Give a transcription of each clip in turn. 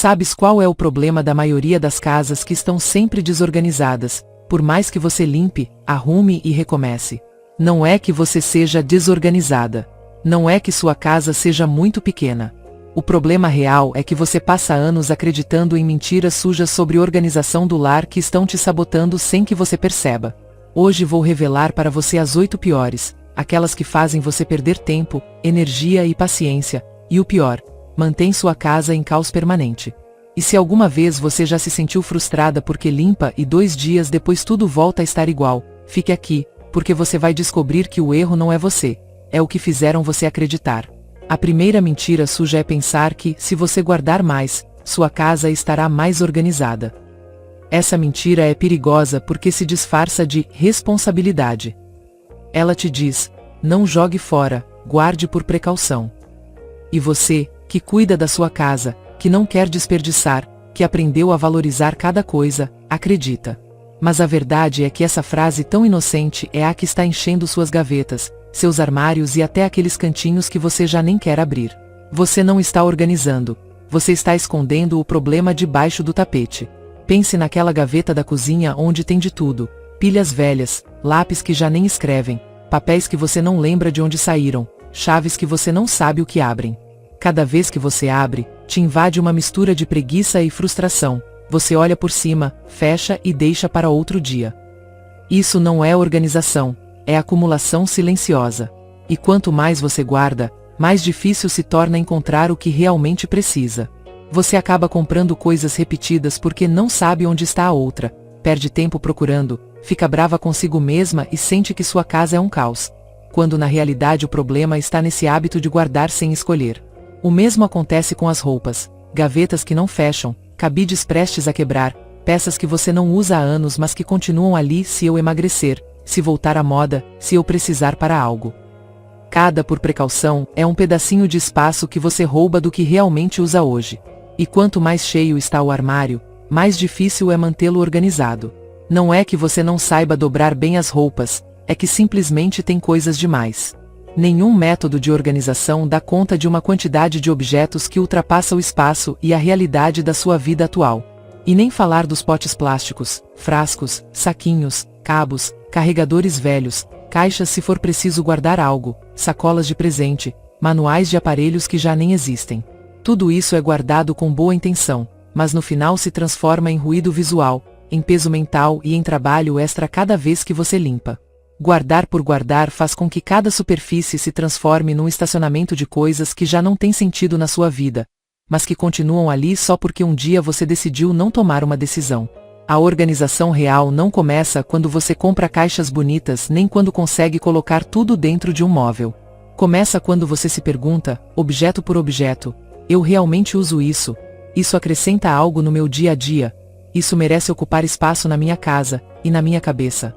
sabes qual é o problema da maioria das casas que estão sempre desorganizadas, por mais que você limpe, arrume e recomece? Não é que você seja desorganizada. Não é que sua casa seja muito pequena. O problema real é que você passa anos acreditando em mentiras sujas sobre organização do lar que estão te sabotando sem que você perceba. Hoje vou revelar para você as 8 piores, aquelas que fazem você perder tempo, energia e paciência, e o pior, mantém sua casa em caos permanente. E se alguma vez você já se sentiu frustrada porque limpa e 2 dias depois tudo volta a estar igual, fique aqui, porque você vai descobrir que o erro não é você, é o que fizeram você acreditar. A primeira mentira suja é pensar que, se você guardar mais, sua casa estará mais organizada. Essa mentira é perigosa porque se disfarça de responsabilidade. Ela te diz, não jogue fora, guarde por precaução. E você, que cuida da sua casa, que não quer desperdiçar, que aprendeu a valorizar cada coisa, acredita. Mas a verdade é que essa frase tão inocente é a que está enchendo suas gavetas, seus armários e até aqueles cantinhos que você já nem quer abrir. Você não está organizando. Você está escondendo o problema debaixo do tapete. Pense naquela gaveta da cozinha onde tem de tudo. Pilhas velhas, lápis que já nem escrevem, papéis que você não lembra de onde saíram, chaves que você não sabe o que abrem. Cada vez que você abre, te invade uma mistura de preguiça e frustração. Você olha por cima, fecha e deixa para outro dia. Isso não é organização. É acumulação silenciosa. E quanto mais você guarda, mais difícil se torna encontrar o que realmente precisa. Você acaba comprando coisas repetidas porque não sabe onde está a outra, perde tempo procurando, fica brava consigo mesma e sente que sua casa é um caos, quando na realidade o problema está nesse hábito de guardar sem escolher. O mesmo acontece com as roupas, gavetas que não fecham, cabides prestes a quebrar, peças que você não usa há anos mas que continuam ali se eu emagrecer, se voltar à moda, se eu precisar para algo. Cada por precaução é um pedacinho de espaço que você rouba do que realmente usa hoje. E quanto mais cheio está o armário, mais difícil é mantê-lo organizado. Não é que você não saiba dobrar bem as roupas, é que simplesmente tem coisas demais. Nenhum método de organização dá conta de uma quantidade de objetos que ultrapassa o espaço e a realidade da sua vida atual. E nem falar dos potes plásticos, frascos, saquinhos, cabos, carregadores velhos, caixas se for preciso guardar algo, sacolas de presente, manuais de aparelhos que já nem existem. Tudo isso é guardado com boa intenção, mas no final se transforma em ruído visual, em peso mental e em trabalho extra cada vez que você limpa. Guardar por guardar faz com que cada superfície se transforme num estacionamento de coisas que já não têm sentido na sua vida, mas que continuam ali só porque um dia você decidiu não tomar uma decisão. A organização real não começa quando você compra caixas bonitas nem quando consegue colocar tudo dentro de um móvel. Começa quando você se pergunta, objeto por objeto, eu realmente uso isso? Isso acrescenta algo no meu dia a dia? Isso merece ocupar espaço na minha casa e na minha cabeça?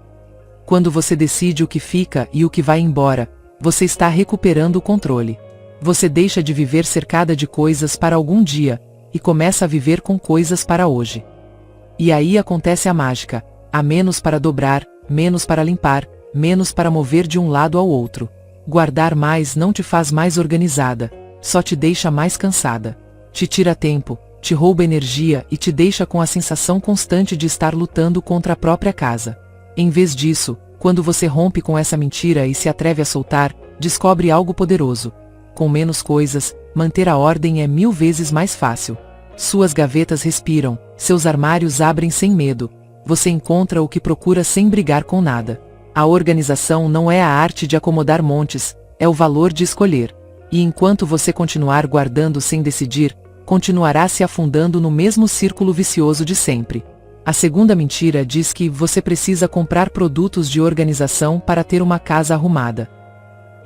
Quando você decide o que fica e o que vai embora, você está recuperando o controle. Você deixa de viver cercada de coisas para algum dia, e começa a viver com coisas para hoje. E aí acontece a mágica, há menos para dobrar, menos para limpar, menos para mover de um lado ao outro. Guardar mais não te faz mais organizada, só te deixa mais cansada. Te tira tempo, te rouba energia e te deixa com a sensação constante de estar lutando contra a própria casa. Em vez disso, quando você rompe com essa mentira e se atreve a soltar, descobre algo poderoso. Com menos coisas, manter a ordem é 1000 vezes mais fácil. Suas gavetas respiram, seus armários abrem sem medo, você encontra o que procura sem brigar com nada. A organização não é a arte de acomodar montes, é o valor de escolher. E enquanto você continuar guardando sem decidir, continuará se afundando no mesmo círculo vicioso de sempre. A segunda mentira diz que você precisa comprar produtos de organização para ter uma casa arrumada.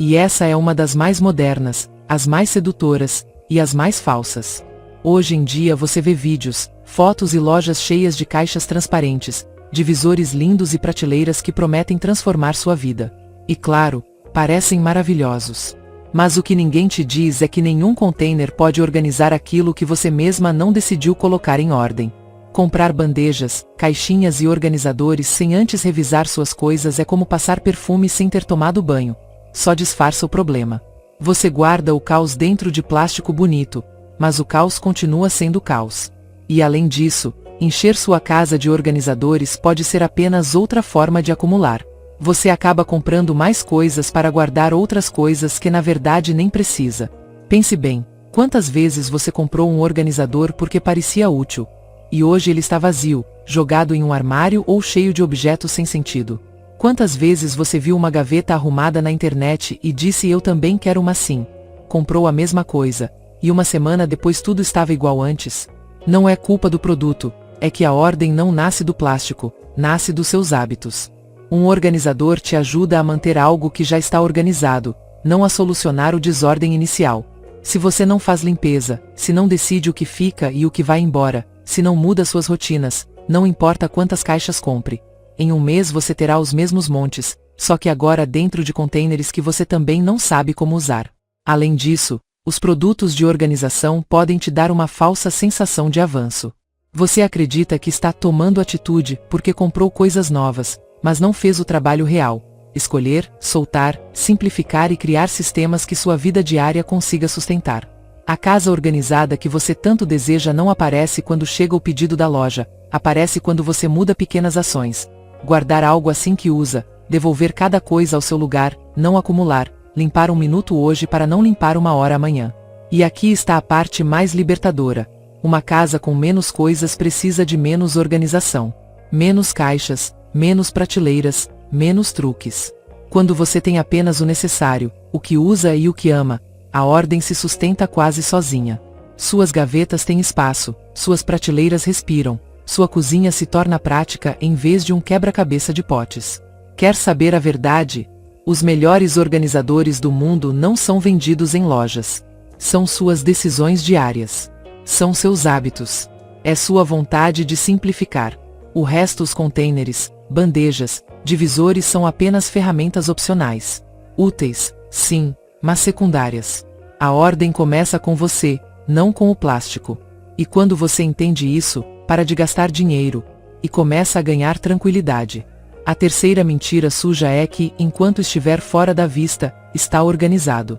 E essa é uma das mais modernas, as mais sedutoras, e as mais falsas. Hoje em dia você vê vídeos, fotos e lojas cheias de caixas transparentes, divisores lindos e prateleiras que prometem transformar sua vida. E claro, parecem maravilhosos. Mas o que ninguém te diz é que nenhum container pode organizar aquilo que você mesma não decidiu colocar em ordem. Comprar bandejas, caixinhas e organizadores sem antes revisar suas coisas é como passar perfume sem ter tomado banho. Só disfarça o problema. Você guarda o caos dentro de plástico bonito, mas o caos continua sendo caos. E além disso, encher sua casa de organizadores pode ser apenas outra forma de acumular. Você acaba comprando mais coisas para guardar outras coisas que na verdade nem precisa. Pense bem, quantas vezes você comprou um organizador porque parecia útil, e hoje ele está vazio, jogado em um armário ou cheio de objetos sem sentido? Quantas vezes você viu uma gaveta arrumada na internet e disse eu também quero uma assim? Comprou a mesma coisa, e uma semana depois tudo estava igual antes? Não é culpa do produto, é que a ordem não nasce do plástico, nasce dos seus hábitos. Um organizador te ajuda a manter algo que já está organizado, não a solucionar o desordem inicial. Se você não faz limpeza, se não decide o que fica e o que vai embora, se não muda suas rotinas, não importa quantas caixas compre. Em um mês você terá os mesmos montes, só que agora dentro de contêineres que você também não sabe como usar. Além disso, os produtos de organização podem te dar uma falsa sensação de avanço. Você acredita que está tomando atitude porque comprou coisas novas, mas não fez o trabalho real: escolher, soltar, simplificar e criar sistemas que sua vida diária consiga sustentar. A casa organizada que você tanto deseja não aparece quando chega o pedido da loja, aparece quando você muda pequenas ações. Guardar algo assim que usa, devolver cada coisa ao seu lugar, não acumular, limpar um minuto hoje para não limpar uma hora amanhã. E aqui está a parte mais libertadora. Uma casa com menos coisas precisa de menos organização. Menos caixas, menos prateleiras, menos truques. Quando você tem apenas o necessário, o que usa e o que ama, a ordem se sustenta quase sozinha. Suas gavetas têm espaço, suas prateleiras respiram, sua cozinha se torna prática em vez de um quebra-cabeça de potes. Quer saber a verdade? Os melhores organizadores do mundo não são vendidos em lojas. São suas decisões diárias. São seus hábitos. É sua vontade de simplificar. O resto, os contêineres, bandejas, divisores são apenas ferramentas opcionais. Úteis, sim, mas secundárias. A ordem começa com você, não com o plástico. E quando você entende isso, para de gastar dinheiro, e começa a ganhar tranquilidade. A terceira mentira suja é que, enquanto estiver fora da vista, está organizado.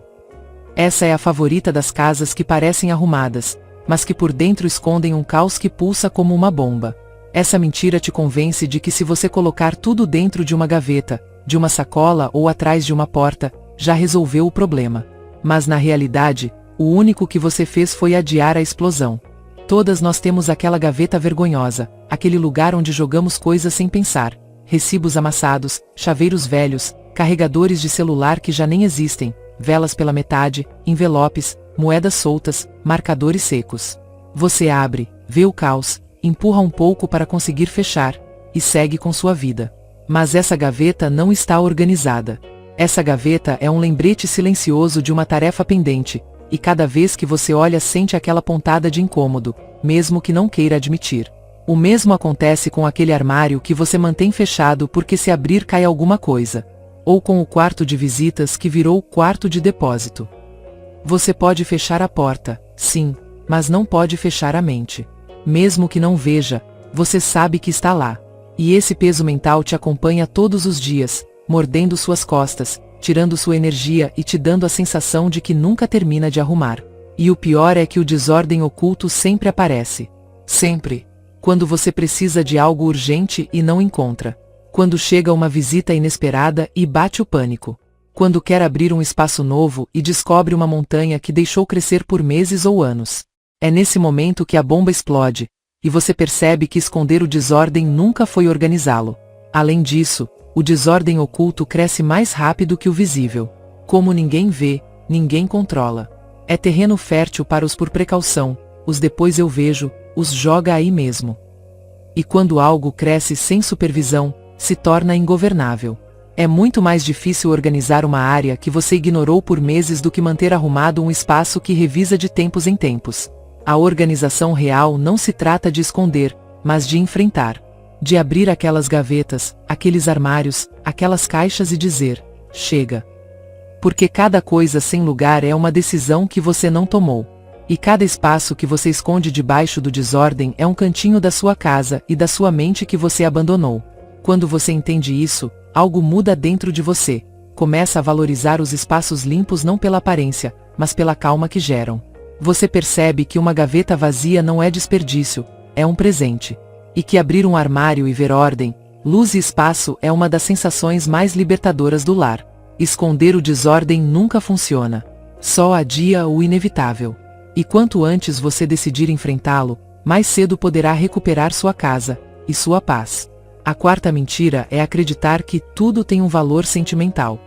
Essa é a favorita das casas que parecem arrumadas, mas que por dentro escondem um caos que pulsa como uma bomba. Essa mentira te convence de que se você colocar tudo dentro de uma gaveta, de uma sacola ou atrás de uma porta, já resolveu o problema. Mas na realidade, o único que você fez foi adiar a explosão. Todas nós temos aquela gaveta vergonhosa, aquele lugar onde jogamos coisas sem pensar. Recibos amassados, chaveiros velhos, carregadores de celular que já nem existem, velas pela metade, envelopes, moedas soltas, marcadores secos. Você abre, vê o caos, empurra um pouco para conseguir fechar, e segue com sua vida. Mas essa gaveta não está organizada. Essa gaveta é um lembrete silencioso de uma tarefa pendente, e cada vez que você olha sente aquela pontada de incômodo, mesmo que não queira admitir. O mesmo acontece com aquele armário que você mantém fechado porque se abrir cai alguma coisa. Ou com o quarto de visitas que virou o quarto de depósito. Você pode fechar a porta, sim, mas não pode fechar a mente. Mesmo que não veja, você sabe que está lá. E esse peso mental te acompanha todos os dias, mordendo suas costas, tirando sua energia e te dando a sensação de que nunca termina de arrumar. E o pior é que o desordem oculto sempre aparece. Sempre. Quando você precisa de algo urgente e não encontra. Quando chega uma visita inesperada e bate o pânico. Quando quer abrir um espaço novo e descobre uma montanha que deixou crescer por meses ou anos. É nesse momento que a bomba explode, e você percebe que esconder o desordem nunca foi organizá-lo. Além disso, o desordem oculto cresce mais rápido que o visível. Como ninguém vê, ninguém controla. É terreno fértil para os por precaução, os depois eu vejo, os joga aí mesmo. E quando algo cresce sem supervisão, se torna ingovernável. É muito mais difícil organizar uma área que você ignorou por meses do que manter arrumado um espaço que revisa de tempos em tempos. A organização real não se trata de esconder, mas de enfrentar. De abrir aquelas gavetas, aqueles armários, aquelas caixas e dizer, chega. Porque cada coisa sem lugar é uma decisão que você não tomou. E cada espaço que você esconde debaixo do desordem é um cantinho da sua casa e da sua mente que você abandonou. Quando você entende isso, algo muda dentro de você. Começa a valorizar os espaços limpos não pela aparência, mas pela calma que geram. Você percebe que uma gaveta vazia não é desperdício, é um presente. E que abrir um armário e ver ordem, luz e espaço é uma das sensações mais libertadoras do lar. Esconder o desordem nunca funciona. Só adia o inevitável. E quanto antes você decidir enfrentá-lo, mais cedo poderá recuperar sua casa e sua paz. A quarta mentira é acreditar que tudo tem um valor sentimental.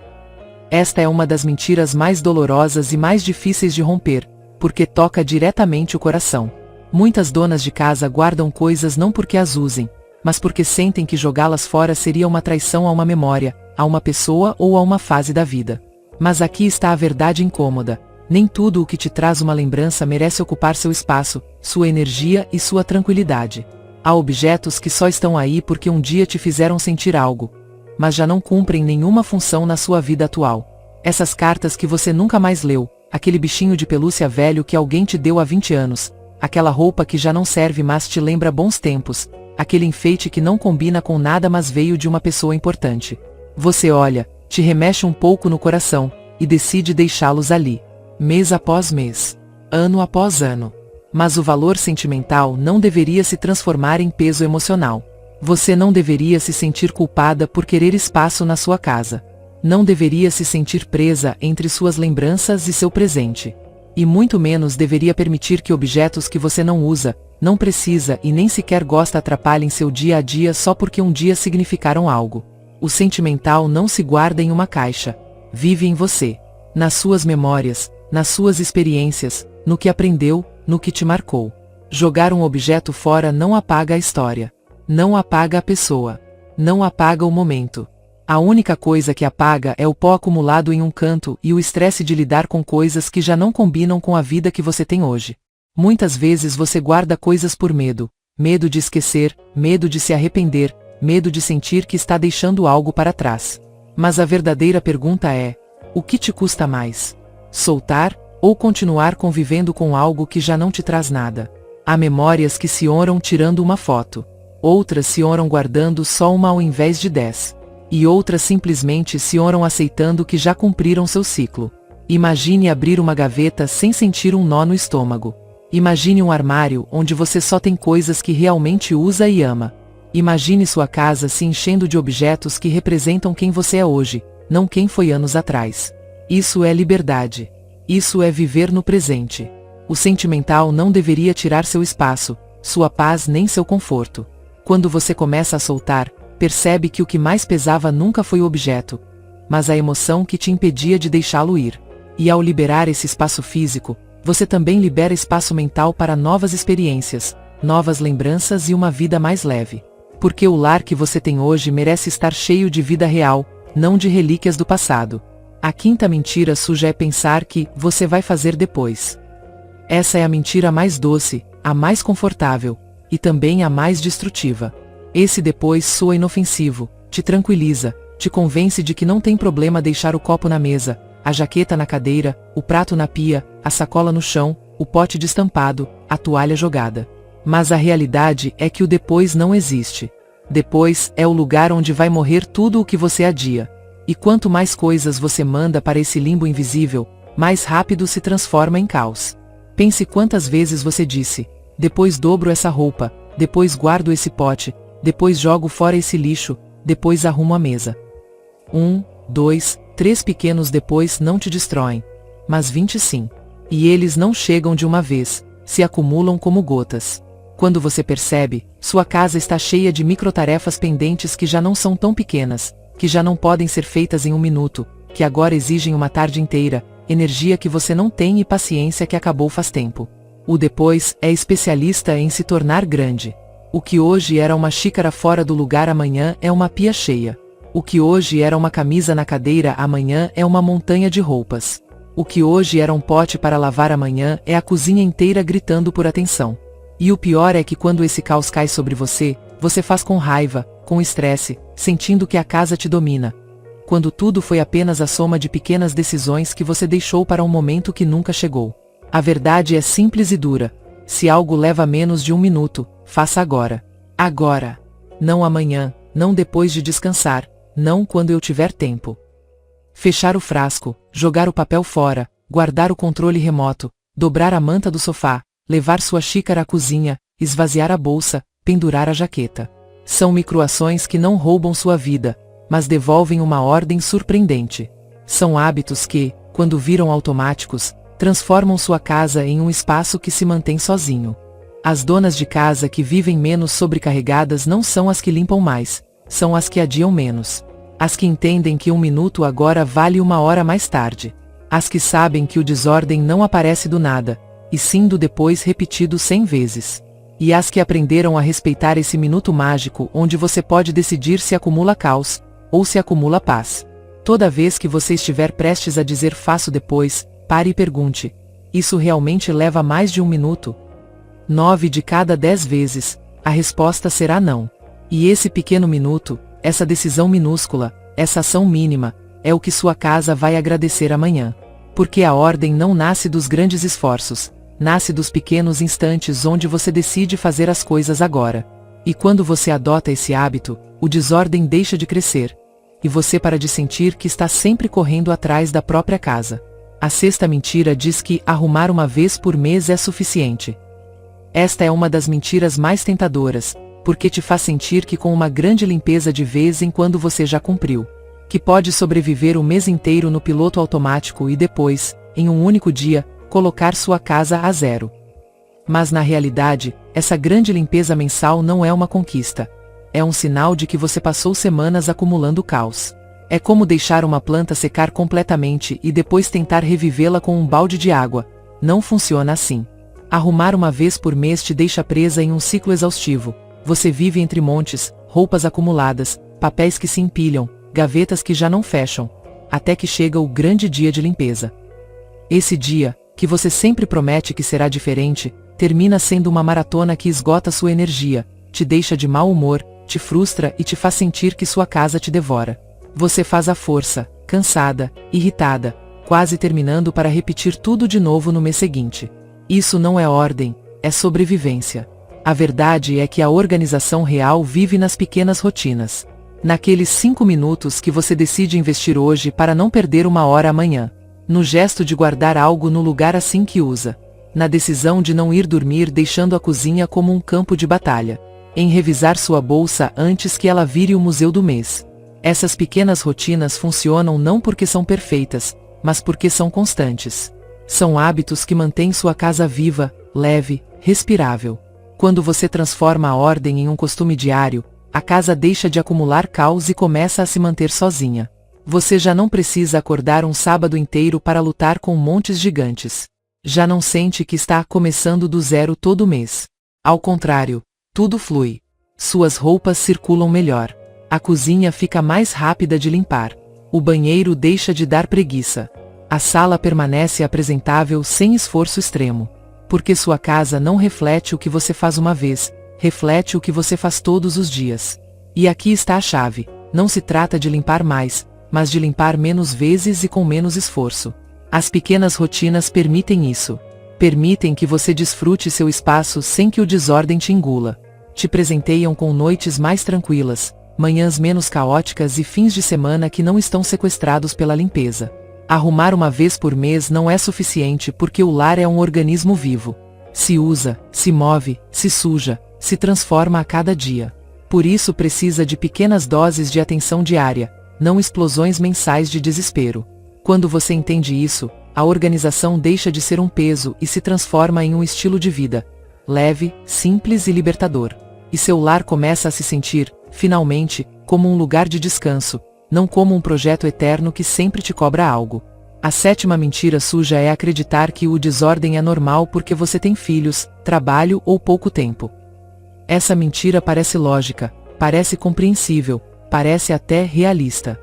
Esta é uma das mentiras mais dolorosas e mais difíceis de romper, porque toca diretamente o coração. Muitas donas de casa guardam coisas não porque as usem, mas porque sentem que jogá-las fora seria uma traição a uma memória, a uma pessoa ou a uma fase da vida. Mas aqui está a verdade incômoda. Nem tudo o que te traz uma lembrança merece ocupar seu espaço, sua energia e sua tranquilidade. Há objetos que só estão aí porque um dia te fizeram sentir algo, mas já não cumprem nenhuma função na sua vida atual. Essas cartas que você nunca mais leu, aquele bichinho de pelúcia velho que alguém te deu há 20 anos, aquela roupa que já não serve mas te lembra bons tempos, aquele enfeite que não combina com nada mas veio de uma pessoa importante. Você olha, te remexe um pouco no coração, e decide deixá-los ali. Mês após mês, ano após ano. Mas o valor sentimental não deveria se transformar em peso emocional. Você não deveria se sentir culpada por querer espaço na sua casa. Não deveria se sentir presa entre suas lembranças e seu presente. E muito menos deveria permitir que objetos que você não usa, não precisa e nem sequer gosta atrapalhem seu dia a dia só porque um dia significaram algo. O sentimental não se guarda em uma caixa. Vive em você. Nas suas memórias, nas suas experiências, no que aprendeu, no que te marcou. Jogar um objeto fora não apaga a história. Não apaga a pessoa. Não apaga o momento. A única coisa que apaga é o pó acumulado em um canto e o estresse de lidar com coisas que já não combinam com a vida que você tem hoje. Muitas vezes você guarda coisas por medo. Medo de esquecer, medo de se arrepender, medo de sentir que está deixando algo para trás. Mas a verdadeira pergunta é: o que te custa mais? Soltar, ou continuar convivendo com algo que já não te traz nada? Há memórias que se honram tirando uma foto. Outras se honram guardando só uma ao invés de 10. E outras simplesmente se honram aceitando que já cumpriram seu ciclo. Imagine abrir uma gaveta sem sentir um nó no estômago. Imagine um armário onde você só tem coisas que realmente usa e ama. Imagine sua casa se enchendo de objetos que representam quem você é hoje, não quem foi anos atrás. Isso é liberdade. Isso é viver no presente. O sentimental não deveria tirar seu espaço, sua paz nem seu conforto. Quando você começa a soltar, percebe que o que mais pesava nunca foi o objeto, mas a emoção que te impedia de deixá-lo ir. E ao liberar esse espaço físico, você também libera espaço mental para novas experiências, novas lembranças e uma vida mais leve. Porque o lar que você tem hoje merece estar cheio de vida real, não de relíquias do passado. A quinta mentira suja é pensar que você vai fazer depois. Essa é a mentira mais doce, a mais confortável, e também a mais destrutiva. Esse depois soa inofensivo, te tranquiliza, te convence de que não tem problema deixar o copo na mesa, a jaqueta na cadeira, o prato na pia, a sacola no chão, o pote destampado, a toalha jogada. Mas a realidade é que o depois não existe. Depois é o lugar onde vai morrer tudo o que você adia. E quanto mais coisas você manda para esse limbo invisível, mais rápido se transforma em caos. Pense quantas vezes você disse: depois dobro essa roupa, depois guardo esse pote, depois jogo fora esse lixo, depois arrumo a mesa. 1, 2, 3 pequenos depois não te destroem, mas 20 sim. E eles não chegam de uma vez, se acumulam como gotas. Quando você percebe, sua casa está cheia de microtarefas pendentes que já não são tão pequenas, que já não podem ser feitas em um minuto, que agora exigem uma tarde inteira, energia que você não tem e paciência que acabou faz tempo. O depois é especialista em se tornar grande. O que hoje era uma xícara fora do lugar amanhã é uma pia cheia. O que hoje era uma camisa na cadeira amanhã é uma montanha de roupas. O que hoje era um pote para lavar amanhã é a cozinha inteira gritando por atenção. E o pior é que quando esse caos cai sobre você, você faz com raiva, com estresse, sentindo que a casa te domina. Quando tudo foi apenas a soma de pequenas decisões que você deixou para um momento que nunca chegou. A verdade é simples e dura. Se algo leva menos de um minuto, faça agora. Agora. Não amanhã, não depois de descansar, não quando eu tiver tempo. Fechar o frasco, jogar o papel fora, guardar o controle remoto, dobrar a manta do sofá, levar sua xícara à cozinha, esvaziar a bolsa, pendurar a jaqueta. São microações que não roubam sua vida, mas devolvem uma ordem surpreendente. São hábitos que, quando viram automáticos, transformam sua casa em um espaço que se mantém sozinho. As donas de casa que vivem menos sobrecarregadas não são as que limpam mais, são as que adiam menos. As que entendem que 1 minuto agora vale 1 hora mais tarde. As que sabem que o desordem não aparece do nada, e sim do depois repetido 100 vezes. E as que aprenderam a respeitar esse minuto mágico onde você pode decidir se acumula caos, ou se acumula paz. Toda vez que você estiver prestes a dizer faço depois, pare e pergunte: isso realmente leva mais de 1 minuto? 9 de cada 10 vezes, a resposta será não. E esse pequeno minuto, essa decisão minúscula, essa ação mínima, é o que sua casa vai agradecer amanhã. Porque a ordem não nasce dos grandes esforços, nasce dos pequenos instantes onde você decide fazer as coisas agora. E quando você adota esse hábito, o desordem deixa de crescer. E você para de sentir que está sempre correndo atrás da própria casa. A sexta mentira diz que arrumar 1 vez por mês é suficiente. Esta é uma das mentiras mais tentadoras, porque te faz sentir que com uma grande limpeza de vez em quando você já cumpriu. Que pode sobreviver o mês inteiro no piloto automático e depois, em um único dia, colocar sua casa a zero. Mas na realidade, essa grande limpeza mensal não é uma conquista. É um sinal de que você passou semanas acumulando caos. É como deixar uma planta secar completamente e depois tentar revivê-la com um balde de água. Não funciona assim. Arrumar 1 vez por mês te deixa presa em um ciclo exaustivo. Você vive entre montes, roupas acumuladas, papéis que se empilham, gavetas que já não fecham, até que chega o grande dia de limpeza. Esse dia, que você sempre promete que será diferente, termina sendo uma maratona que esgota sua energia, te deixa de mau humor, te frustra e te faz sentir que sua casa te devora. Você faz a força, cansada, irritada, quase terminando para repetir tudo de novo no mês seguinte. Isso não é ordem, é sobrevivência. A verdade é que a organização real vive nas pequenas rotinas. Naqueles 5 minutos que você decide investir hoje para não perder 1 hora amanhã. No gesto de guardar algo no lugar assim que usa. Na decisão de não ir dormir deixando a cozinha como um campo de batalha. Em revisar sua bolsa antes que ela vire o museu do mês. Essas pequenas rotinas funcionam não porque são perfeitas, mas porque são constantes. São hábitos que mantêm sua casa viva, leve, respirável. Quando você transforma a ordem em um costume diário, a casa deixa de acumular caos e começa a se manter sozinha. Você já não precisa acordar um sábado inteiro para lutar com montes gigantes. Já não sente que está começando do zero todo mês. Ao contrário, tudo flui. Suas roupas circulam melhor. A cozinha fica mais rápida de limpar. O banheiro deixa de dar preguiça. A sala permanece apresentável sem esforço extremo. Porque sua casa não reflete o que você faz uma vez, reflete o que você faz todos os dias. E aqui está a chave: não se trata de limpar mais, mas de limpar menos vezes e com menos esforço. As pequenas rotinas permitem isso. Permitem que você desfrute seu espaço sem que o desordem te engula. Te presenteiam com noites mais tranquilas, manhãs menos caóticas e fins de semana que não estão sequestrados pela limpeza. Arrumar 1 vez por mês não é suficiente porque o lar é um organismo vivo. Se usa, se move, se suja, se transforma a cada dia. Por isso precisa de pequenas doses de atenção diária, não explosões mensais de desespero. Quando você entende isso, a organização deixa de ser um peso e se transforma em um estilo de vida. Leve, simples e libertador. E seu lar começa a se sentir, finalmente, como um lugar de descanso, não como um projeto eterno que sempre te cobra algo. A 7ª mentira suja é acreditar que o desordem é normal porque você tem filhos, trabalho ou pouco tempo. Essa mentira parece lógica, parece compreensível, parece até realista.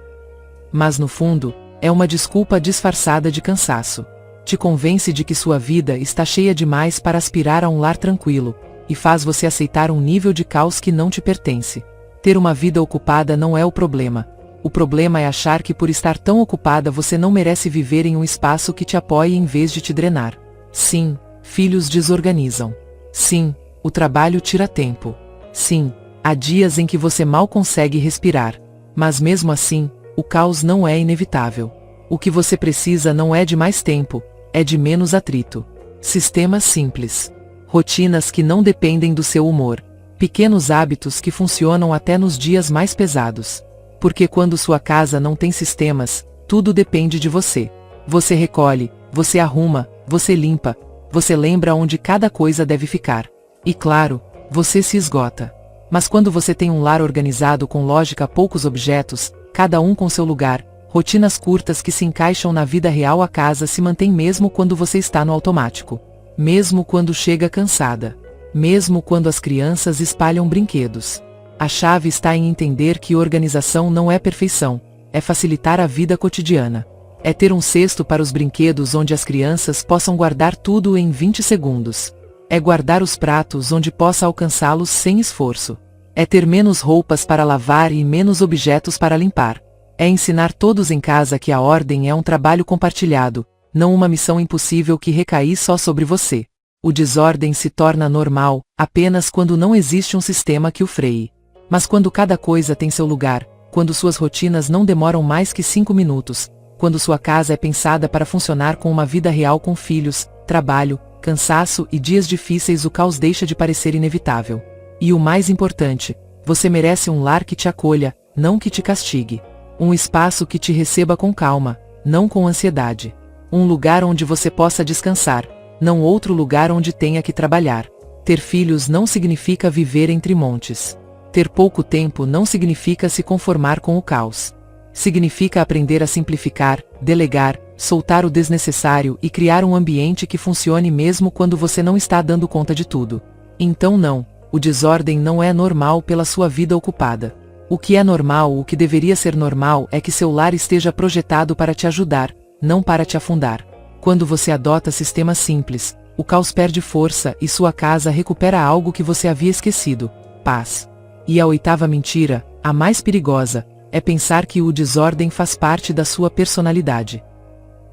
Mas no fundo, é uma desculpa disfarçada de cansaço. Te convence de que sua vida está cheia demais para aspirar a um lar tranquilo, e faz você aceitar um nível de caos que não te pertence. Ter uma vida ocupada não é o problema. O problema é achar que por estar tão ocupada você não merece viver em um espaço que te apoie em vez de te drenar. Sim, filhos desorganizam. Sim, o trabalho tira tempo. Sim, há dias em que você mal consegue respirar. Mas mesmo assim, o caos não é inevitável. O que você precisa não é de mais tempo, é de menos atrito. Sistemas simples. Rotinas que não dependem do seu humor. Pequenos hábitos que funcionam até nos dias mais pesados. Porque quando sua casa não tem sistemas, tudo depende de você. Você recolhe, você arruma, você limpa, você lembra onde cada coisa deve ficar. E claro, você se esgota. Mas quando você tem um lar organizado com lógica, poucos objetos, cada um com seu lugar, rotinas curtas que se encaixam na vida real, a casa se mantém mesmo quando você está no automático. Mesmo quando chega cansada. Mesmo quando as crianças espalham brinquedos. A chave está em entender que organização não é perfeição, é facilitar a vida cotidiana. É ter um cesto para os brinquedos onde as crianças possam guardar tudo em 20 segundos. É guardar os pratos onde possa alcançá-los sem esforço. É ter menos roupas para lavar e menos objetos para limpar. É ensinar todos em casa que a ordem é um trabalho compartilhado, não uma missão impossível que recai só sobre você. O desordem se torna normal, apenas quando não existe um sistema que o freie. Mas quando cada coisa tem seu lugar, quando suas rotinas não demoram mais que 5 minutos, quando sua casa é pensada para funcionar com uma vida real com filhos, trabalho, cansaço e dias difíceis, o caos deixa de parecer inevitável. E o mais importante, você merece um lar que te acolha, não que te castigue. Um espaço que te receba com calma, não com ansiedade. Um lugar onde você possa descansar, não outro lugar onde tenha que trabalhar. Ter filhos não significa viver entre montes. Ter pouco tempo não significa se conformar com o caos. Significa aprender a simplificar, delegar, soltar o desnecessário e criar um ambiente que funcione mesmo quando você não está dando conta de tudo. Então não, o desordem não é normal pela sua vida ocupada. O que é normal, o que deveria ser normal, é que seu lar esteja projetado para te ajudar, não para te afundar. Quando você adota sistemas simples, o caos perde força e sua casa recupera algo que você havia esquecido: paz. E a 8ª mentira, a mais perigosa, é pensar que o desordem faz parte da sua personalidade.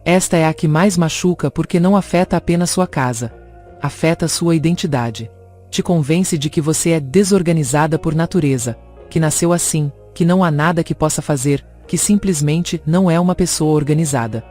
Esta é a que mais machuca porque não afeta apenas sua casa. Afeta sua identidade. Te convence de que você é desorganizada por natureza, que nasceu assim, que não há nada que possa fazer, que simplesmente não é uma pessoa organizada.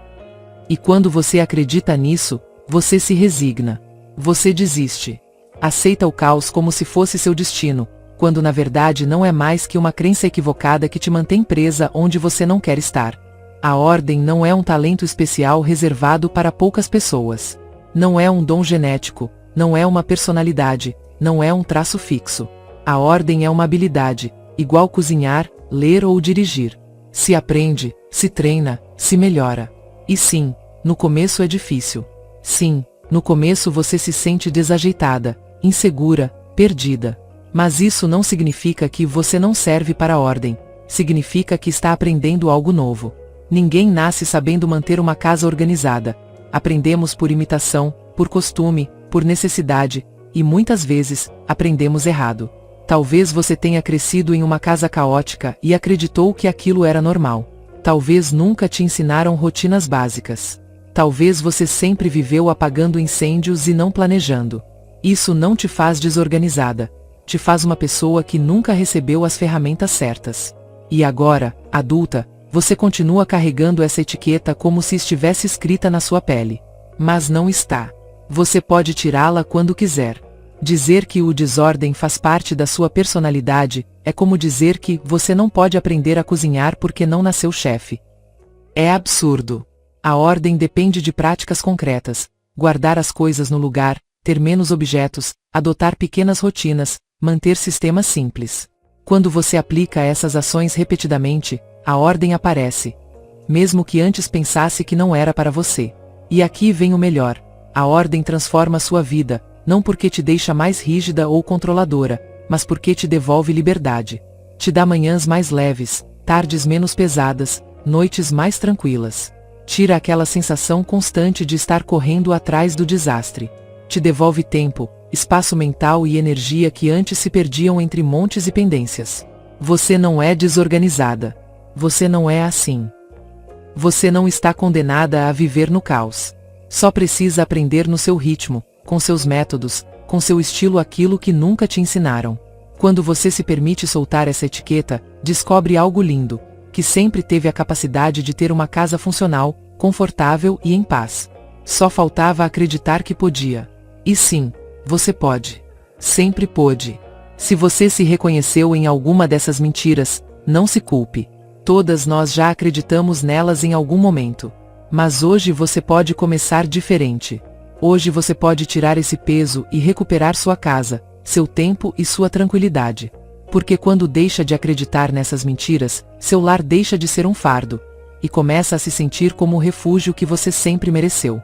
E quando você acredita nisso, você se resigna. Você desiste. Aceita o caos como se fosse seu destino, quando na verdade não é mais que uma crença equivocada que te mantém presa onde você não quer estar. A ordem não é um talento especial reservado para poucas pessoas. Não é um dom genético, não é uma personalidade, não é um traço fixo. A ordem é uma habilidade, igual cozinhar, ler ou dirigir. Se aprende, se treina, se melhora. E sim, no começo é difícil. Sim, no começo você se sente desajeitada, insegura, perdida. Mas isso não significa que você não serve para a ordem. Significa que está aprendendo algo novo. Ninguém nasce sabendo manter uma casa organizada. Aprendemos por imitação, por costume, por necessidade, e muitas vezes, aprendemos errado. Talvez você tenha crescido em uma casa caótica e acreditou que aquilo era normal. Talvez nunca te ensinaram rotinas básicas. Talvez você sempre viveu apagando incêndios e não planejando. Isso não te faz desorganizada. Te faz uma pessoa que nunca recebeu as ferramentas certas. E agora, adulta, você continua carregando essa etiqueta como se estivesse escrita na sua pele. Mas não está. Você pode tirá-la quando quiser. Dizer que o desordem faz parte da sua personalidade é como dizer que você não pode aprender a cozinhar porque não nasceu chefe. É absurdo. A ordem depende de práticas concretas: guardar as coisas no lugar, ter menos objetos, adotar pequenas rotinas, manter sistemas simples. Quando você aplica essas ações repetidamente, a ordem aparece. Mesmo que antes pensasse que não era para você. E aqui vem o melhor: a ordem transforma sua vida, não porque te deixa mais rígida ou controladora, mas porque te devolve liberdade. Te dá manhãs mais leves, tardes menos pesadas, noites mais tranquilas. Tira aquela sensação constante de estar correndo atrás do desastre. Te devolve tempo, espaço mental e energia que antes se perdiam entre montes e pendências. Você não é desorganizada. Você não é assim. Você não está condenada a viver no caos. Só precisa aprender no seu ritmo, com seus métodos, com seu estilo, aquilo que nunca te ensinaram. Quando você se permite soltar essa etiqueta, descobre algo lindo, que sempre teve a capacidade de ter uma casa funcional, confortável e em paz. Só faltava acreditar que podia. E sim, você pode. Sempre pôde. Se você se reconheceu em alguma dessas mentiras, não se culpe. Todas nós já acreditamos nelas em algum momento. Mas hoje você pode começar diferente. Hoje você pode tirar esse peso e recuperar sua casa, seu tempo e sua tranquilidade. Porque quando deixa de acreditar nessas mentiras, seu lar deixa de ser um fardo, e começa a se sentir como o refúgio que você sempre mereceu.